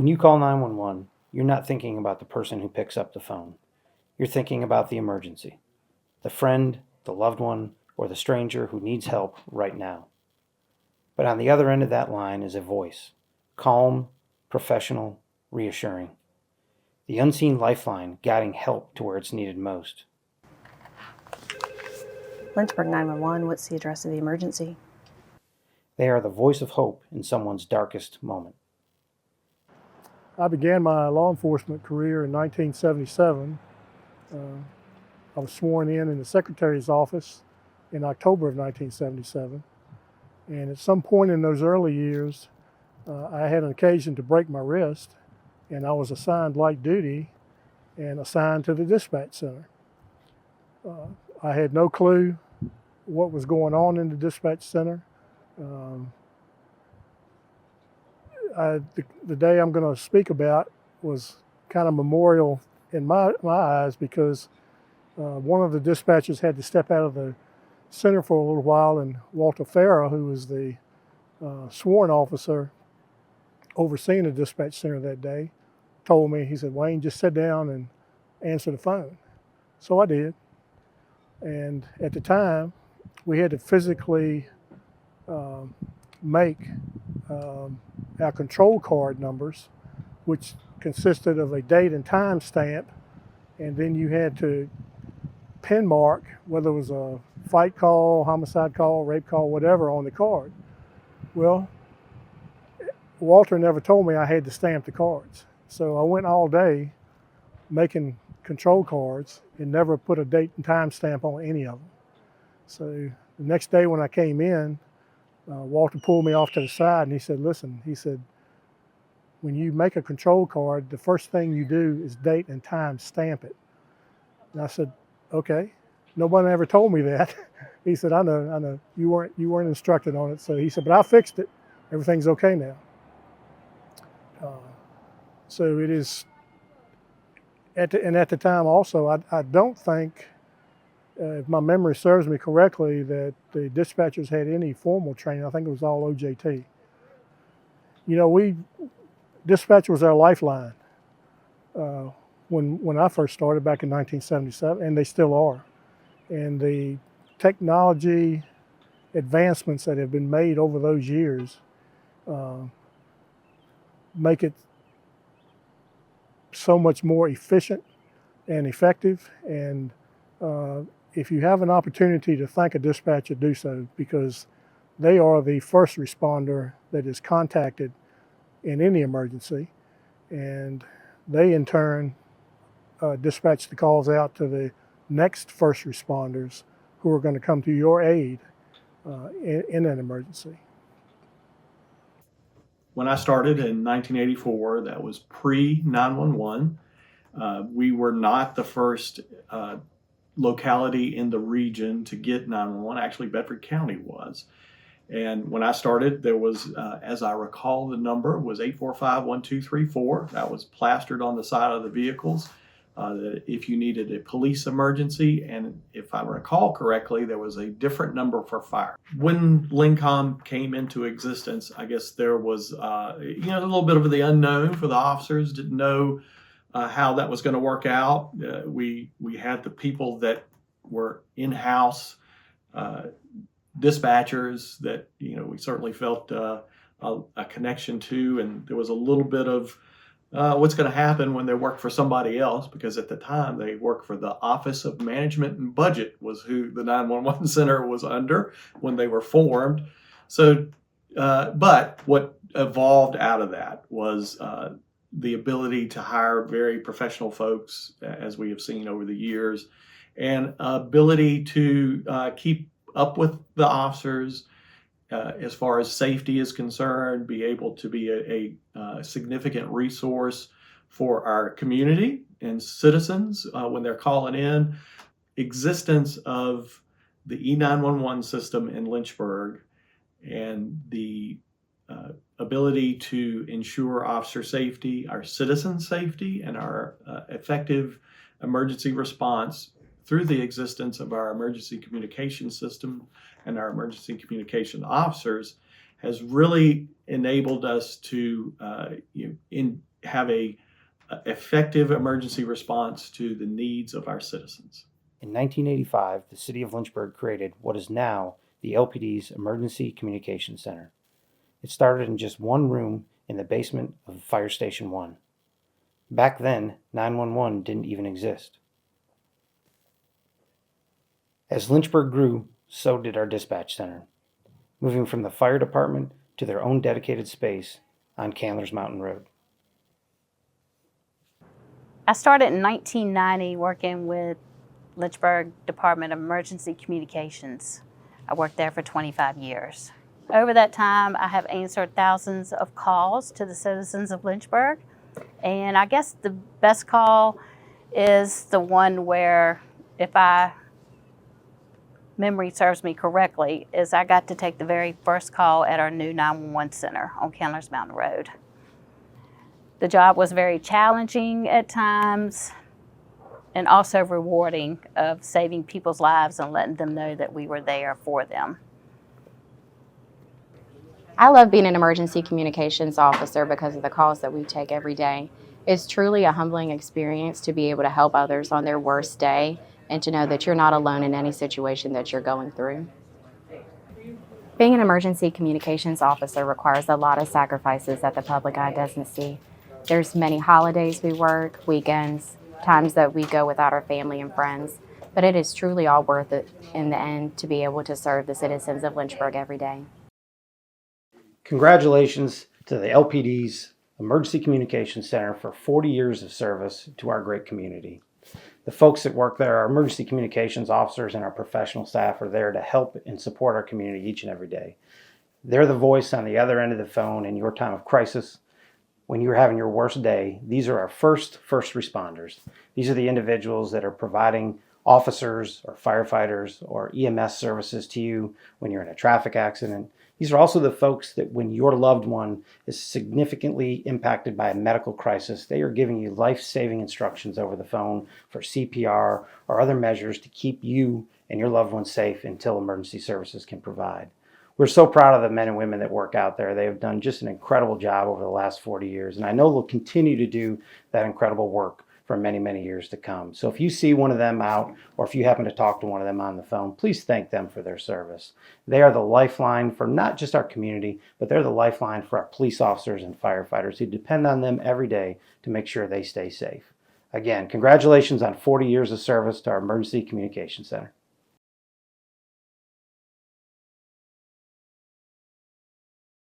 When you call 911, you're not thinking about the person who picks up the phone. You're thinking about the emergency, the friend, the loved one, or the stranger who needs help right now. But on the other end of that line is a voice, calm, professional, reassuring. The unseen lifeline guiding help to where it's needed most. Lynchburg 911, what's the address of the emergency? They are the voice of hope in someone's darkest moment. I began my law enforcement career in 1977. I was sworn in the Secretary's office in October of 1977. And at some point in those early years, I had an occasion to break my wrist, and I was assigned light duty and assigned to the dispatch center. I had no clue what was going on in the dispatch center. The day I'm going to speak about was kind of memorial in my eyes because one of the dispatchers had to step out of the center for a little while, and Walter Farah, who was the sworn officer overseeing the dispatch center that day, told me, he said, "Wayne, just sit down and answer the phone." So I did. And at the time, we had to physically make our control card numbers, which consisted of a date and time stamp, and then you had to pin mark whether it was a fight call, homicide call, rape call, whatever on the card. Well, Walter never told me I had to stamp the cards. So I went all day making control cards and never put a date and time stamp on any of them. So the next day when I came in, Walter pulled me off to the side and he said, "Listen," he said, "when you make a control card, the first thing you do is date and time stamp it." And I said, "Okay." Nobody ever told me that. He said, I know, you weren't instructed on it." So he said, "But I fixed it. Everything's okay now." So it is, at the time also, I don't think, if my memory serves me correctly, that the dispatchers had any formal training. I think it was all OJT. You know, dispatch was our lifeline when I first started back in 1977, and they still are. And the technology advancements that have been made over those years make it so much more efficient and effective. And if you have an opportunity to thank a dispatcher, do so, because they are the first responder that is contacted in any emergency. And they in turn dispatch the calls out to the next first responders who are going to come to your aid in an emergency. When I started in 1984, that was pre-911. We were not the first locality in the region to get 911. Actually, Bedford County was. And when I started, there was, as I recall, the number was 845-1234. That was plastered on the side of the vehicles. That if you needed a police emergency, and if I recall correctly, there was a different number for fire. When Lincom came into existence, I guess there was a little bit of the unknown for the officers. Didn't know how that was going to work out. We had the people that were in-house dispatchers that we certainly felt a connection to, and there was a little bit of what's going to happen when they work for somebody else, because at the time they worked for the Office of Management and Budget, was who the 911 Center was under when they were formed. So, but what evolved out of that was the ability to hire very professional folks, as we have seen over the years, and ability to keep up with the officers, as far as safety is concerned, be able to be a significant resource for our community and citizens when they're calling in. Existence of the E911 system in Lynchburg and the ability to ensure officer safety, our citizen safety, and our effective emergency response through the existence of our emergency communication system and our emergency communication officers has really enabled us to have a effective emergency response to the needs of our citizens. In 1985, the city of Lynchburg created what is now the LPD's Emergency Communications Center. It started in just one room in the basement of Fire Station 1. Back then, 911 didn't even exist. As Lynchburg grew, so did our dispatch center, moving from the fire department to their own dedicated space on Candler's Mountain Road. I started in 1990 working with Lynchburg Department of Emergency Communications. I worked there for 25 years. Over that time, I have answered thousands of calls to the citizens of Lynchburg. And I guess the best call is the one where, if memory serves me correctly, is I got to take the very first call at our new 911 center on Candler's Mountain Road. The job was very challenging at times and also rewarding, of saving people's lives and letting them know that we were there for them. I love being an emergency communications officer because of the calls that we take every day. It's truly a humbling experience to be able to help others on their worst day and to know that you're not alone in any situation that you're going through. Being an emergency communications officer requires a lot of sacrifices that the public eye doesn't see. There's many holidays we work, weekends, times that we go without our family and friends, but it is truly all worth it in the end to be able to serve the citizens of Lynchburg every day. Congratulations to the LPD's Emergency Communications Center for 40 years of service to our great community. The folks that work there, our emergency communications officers and our professional staff, are there to help and support our community each and every day. They're the voice on the other end of the phone in your time of crisis. When you're having your worst day, these are our first responders. These are the individuals that are providing officers or firefighters or EMS services to you when you're in a traffic accident. These are also the folks that when your loved one is significantly impacted by a medical crisis, they are giving you life-saving instructions over the phone for CPR or other measures to keep you and your loved one safe until emergency services can provide. We're so proud of the men and women that work out there. They have done just an incredible job over the last 40 years, and I know they'll continue to do that incredible work for many, many years to come. So if you see one of them out, or if you happen to talk to one of them on the phone, please thank them for their service. They are the lifeline for not just our community, but they're the lifeline for our police officers and firefighters who depend on them every day to make sure they stay safe. Again, congratulations on 40 years of service to our Emergency Communications Center.